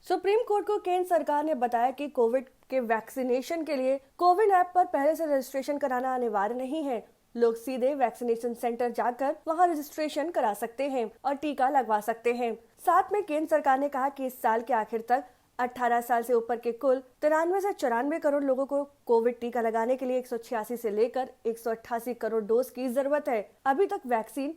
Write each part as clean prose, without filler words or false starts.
Supreme court को केंद्र सरकार ने बताया कि कोविड के वैक्सीनेशन के लिए कोविन ऐप पर पहले से रजिस्ट्रेशन कराना अनिवार्य नहीं है। लोग सीधे वैक्सीनेशन सेंटर जाकर वहां रजिस्ट्रेशन करा सकते हैं और टीका लगवा सकते हैं। साथ में केंद्र सरकार ने कहा कि इस साल के आखिर तक 18 साल से ऊपर के कुल 93 से 94 करोड़ लोगों को कोविड टीका लगाने के लिए 186 से लेकर 188 करोड़ डोज की जरूरत है। अभी तक वैक्सीन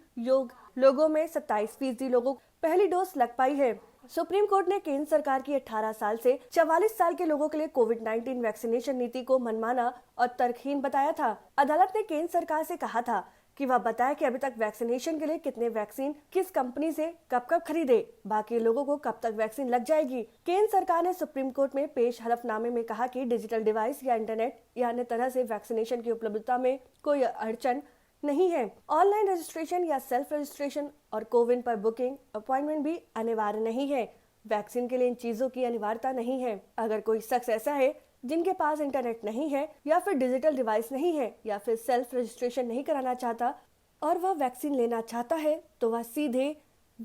लोगों में 27% लोगों को पहली डोज लग पाई है। सुप्रीम कोर्ट ने केंद्र सरकार की 18 साल से 44 साल के लोगों के लिए कोविड-19 वैक्सीनेशन नीति को मनमाना और तर्कहीन बताया था। अदालत ने केंद्र सरकार से कहा था कि वह बताए कि अभी तक वैक्सीनेशन के लिए कितने वैक्सीन किस कंपनी से कब खरीदे, बाकी लोगों को कब तक वैक्सीन लग जाएगी। केंद्र सरकार ने सुप्रीम कोर्ट में पेश हलफनामे में कहा कि डिजिटल डिवाइस या इंटरनेट या अन्य तरह से वैक्सीनेशन की उपलब्धता में कोई अड़चन नहीं है। ऑनलाइन रजिस्ट्रेशन या सेल्फ रजिस्ट्रेशन और कोविन पर बुकिंग अपॉइंटमेंट भी अनिवार्य नहीं है। वैक्सीन के लिए इन चीजों की अनिवार्यता नहीं है। अगर कोई शख्स ऐसा है जिनके पास इंटरनेट नहीं है या फिर डिजिटल डिवाइस नहीं है या फिर सेल्फ रजिस्ट्रेशन नहीं कराना चाहता और वह वैक्सीन लेना चाहता है तो वह सीधे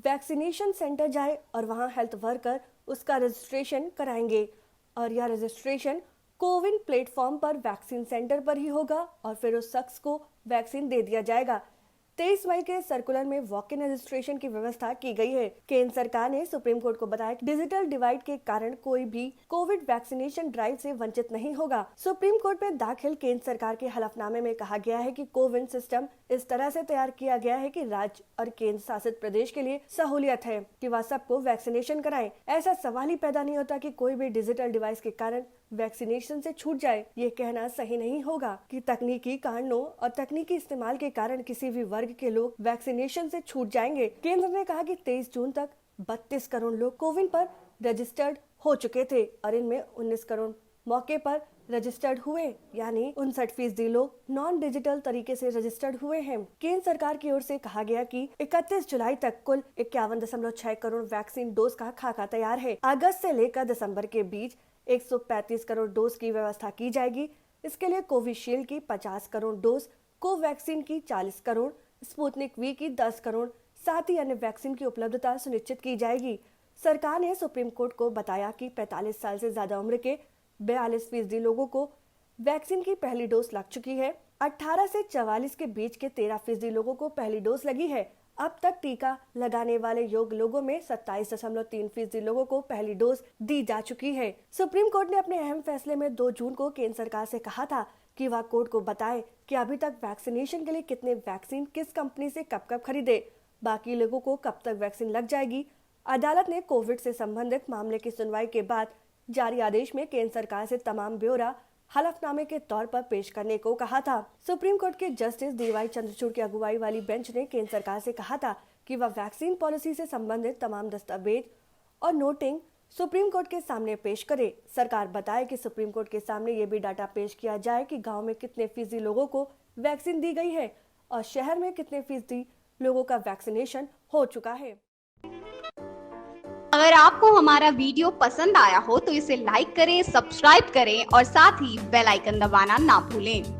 वैक्सीनेशन सेंटर जाए और वहां हेल्थ वर्कर उसका रजिस्ट्रेशन कराएंगे और यह रजिस्ट्रेशन कोविन प्लेटफॉर्म पर वैक्सीन सेंटर पर ही होगा और फिर उस शख्स को वैक्सीन दे दिया जाएगा। 23 मई के सर्कुलर में वॉक इन रजिस्ट्रेशन की व्यवस्था की गई है। केंद्र सरकार ने सुप्रीम कोर्ट को बताया कि डिजिटल डिवाइड के कारण कोई भी कोविड वैक्सीनेशन ड्राइव से वंचित नहीं होगा। सुप्रीम कोर्ट में दाखिल केंद्र सरकार के हलफनामे में कहा गया है कि कोविन सिस्टम इस तरह से तैयार किया गया है कि राज्य और केंद्र शासित प्रदेश के लिए सहूलियत है कि वह सबको वैक्सीनेशन कराएं। ऐसा सवाल ही पैदा नहीं होता कि कोई भी डिजिटल डिवाइस के कारण वैक्सीनेशन से छूट जाए। ये कहना सही नहीं होगा कि तकनीकी कारणों और तकनीकी इस्तेमाल के कारण किसी भी वर्ग के लोग वैक्सीनेशन से छूट जाएंगे। केंद्र ने कहा कि 23 जून तक 32 करोड़ लोग कोविन पर रजिस्टर्ड हो चुके थे और इनमें 19 करोड़ मौके पर रजिस्टर्ड हुए, यानी 59% लोग नॉन डिजिटल तरीके से रजिस्टर्ड हुए हैं। केंद्र सरकार की ओर से कहा गया कि 31 जुलाई तक कुल 51.6 करोड़ वैक्सीन डोज का खाका तैयार है। अगस्त से लेकर दिसंबर के बीच 135 करोड़ डोज की व्यवस्था की जाएगी। इसके लिए कोविशील्ड की 50 करोड़ डोज, कोवैक्सीन की 40 करोड़, स्पुतनिक वी की 10 करोड़, साथ ही अन्य वैक्सीन की उपलब्धता सुनिश्चित की जाएगी। सरकार ने सुप्रीम कोर्ट को बताया कि 45 साल से ज्यादा उम्र के 42% लोगों को वैक्सीन की पहली डोज लग चुकी है। 18 से 44 के बीच के 13% लोगों को पहली डोज लगी है। अब तक टीका लगाने वाले योग्य लोगों में 27.3% लोगों को पहली डोज दी जा चुकी है। सुप्रीम कोर्ट ने अपने अहम फैसले में 2 जून को केंद्र सरकार से कहा था कि वह कोर्ट को बताए कि अभी तक वैक्सीनेशन के लिए कितने वैक्सीन किस कंपनी से कब खरीदे, बाकी लोगों को कब तक वैक्सीन लग जाएगी। अदालत ने कोविड से संबंधित मामले की सुनवाई के बाद जारी आदेश में केंद्र सरकार से तमाम ब्यौरा हलफनामे के तौर पर पेश करने को कहा था। सुप्रीम कोर्ट के जस्टिस डीवाई चंद्रचूड़ की अगुवाई वाली बेंच ने केंद्र सरकार से कहा था कि वह वैक्सीन पॉलिसी से संबंधित तमाम दस्तावेज और नोटिंग सुप्रीम कोर्ट के सामने पेश करे। सरकार बताए कि सुप्रीम कोर्ट के सामने ये भी डाटा पेश किया जाए कि गाँव में कितने फीसदी लोगों को वैक्सीन दी गई है और शहर में कितने फीसदी लोगों का वैक्सीनेशन हो चुका है। अगर आपको हमारा वीडियो पसंद आया हो तो इसे लाइक करें, सब्सक्राइब करें और साथ ही बेल आइकन दबाना ना भूलें।